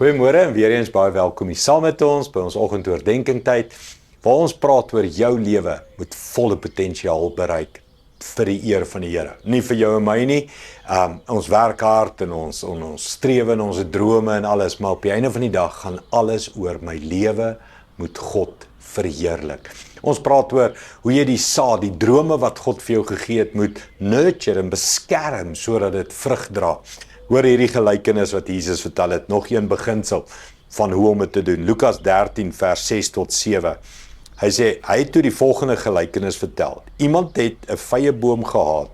Goeiemôre en weer eens baie welkom hier saam met ons by ons oggendoordenkingtyd waar ons praat oor jou lewe met volle potensiaal bereik vir die eer van die Here. Nie vir jou en my nie. Ons werk hard en ons strewe en ons drome en alles, maar op die einde van die dag gaan alles oor my lewe met God verheerlik. Ons praat oor hoe jy die saad, die drome wat God vir jou gegee het, moet nurture en beskerm sodat dit vrug dra. Hoor hierdie gelykenis wat Jesus vertel het, nog een beginsel van hoe om dit te doen. Lukas 13 vers 6 tot 7. Hy sê, hy het toe die volgende gelykenis vertel. Iemand het 'n vyeboom gehad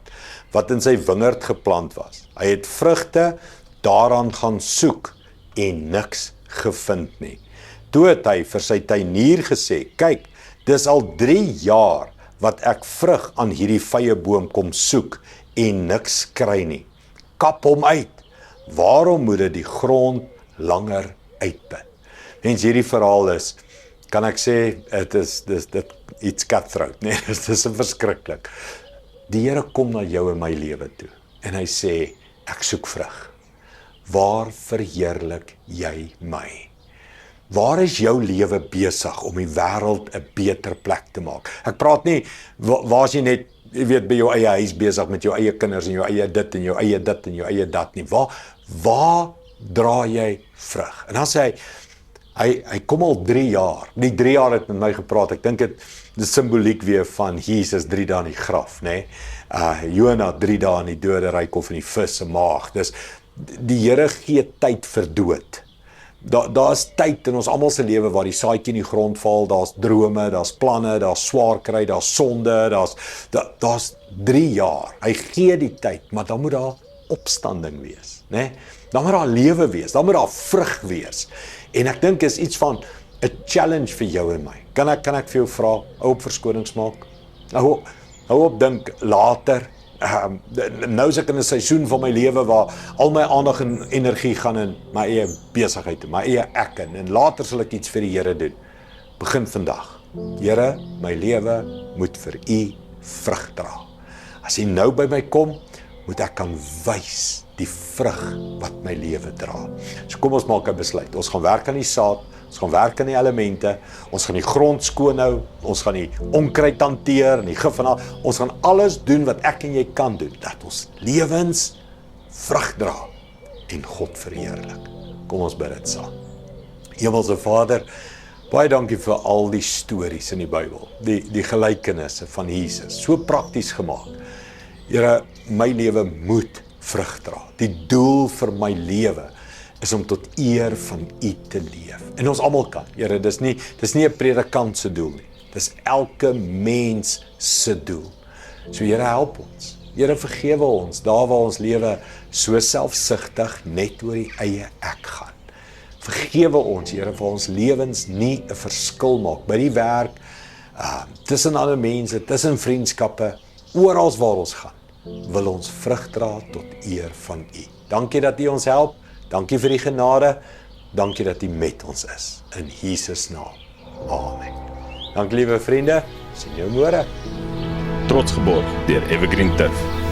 wat in sy wingerd geplant was. Hy het vrugte daaraan gaan soek en niks gevind nie. Toe het hy vir sy tuinier gesê, kyk, dis al 3 jaar wat ek vrug aan hierdie vyeboom kom soek en niks kry nie. Kap hom uit. Waarom moet dit die grond langer uitput? Mens, hierdie verhaal is, kan ek sê, dit iets cutthroat, nee, dit is verskriklik. Die Here kom na jou en my lewe toe, en hy sê, ek soek vrug. Waar verheerlik jy my? Waar is jou lewe besig om die wêreld 'n beter plek te maak? Ek praat nie, waar is jy net, jy weet, by jou eie huis besig met jou eie kinders en jou eie dit en jou eie dit en jou eie dat nie. Waar dra jy vrug? En dan sê hy kom al 3 jaar. Die 3 jaar het met my gepraat. Ek dink dit is simboliek weer van Jesus 3 dae in die graf, nê? Jona 3 dae in die doderyk of in die vis se maag. Dus die Here gee tyd vir dood. Daar's tyd in ons almal se lewe waar die saadjie in die grond val, daar's drome, daar's planne, daar's swaar kry, daar's sonde, daar's 3 jaar. Hy gee die tyd, maar dan moet daar opstanding wees, né? Dan moet daar lewe wees, dan moet daar vrug wees. En ek dink is iets van 'n challenge vir jou en my. Kan ek vir jou vra, hou op verskonings maak? Hou op dink later. Nou is ek in 'n seisoen van my lewe waar al my aandag en energie gaan in my eie besigheid, my eie ek in, en later sal ek iets vir die Here doen. Begin vandag. Here, my lewe moet vir U vrug dra. As U nou by my kom, moet ek kan wys die vrug wat my lewe dra. So kom ons maak 'n besluit. Ons gaan werk aan die saad, ons gaan werk aan die elemente, ons gaan die grond skoon hou, ons gaan die onkruid hanteer en die gif en al. Ons gaan alles doen wat ek en jy kan doen, dat ons lewens vrug dra en God verheerlik. Kom ons bid dit saam. Hemelse Vader, baie dankie vir al die stories in die Bybel, die gelykenisse van Jesus, so prakties gemaak. Here, my lewe moet vrug dra. Die doel vir my lewe is om tot eer van U te leef. En ons almal kan. Here, dis nie 'n predikant se doel nie. Dis elke mens se doel. So Here, help ons. Here, vergewe ons daar waar ons lewe so selfsugtig net oor die eie ek gaan. Vergewe ons, Here, waar ons lewens nie 'n verskil maak by die werk, tussen ander mense, tussen vriendskappe, oral waar ons gaan, wil ons vrug dra tot eer van U. Dankie dat U ons help. Dankie vir die genade. Dankie dat U met ons is. In Jesus naam. Amen. Dankie liewe vriende. Sien jou môre. Trots geborg deur Evergreen Turf.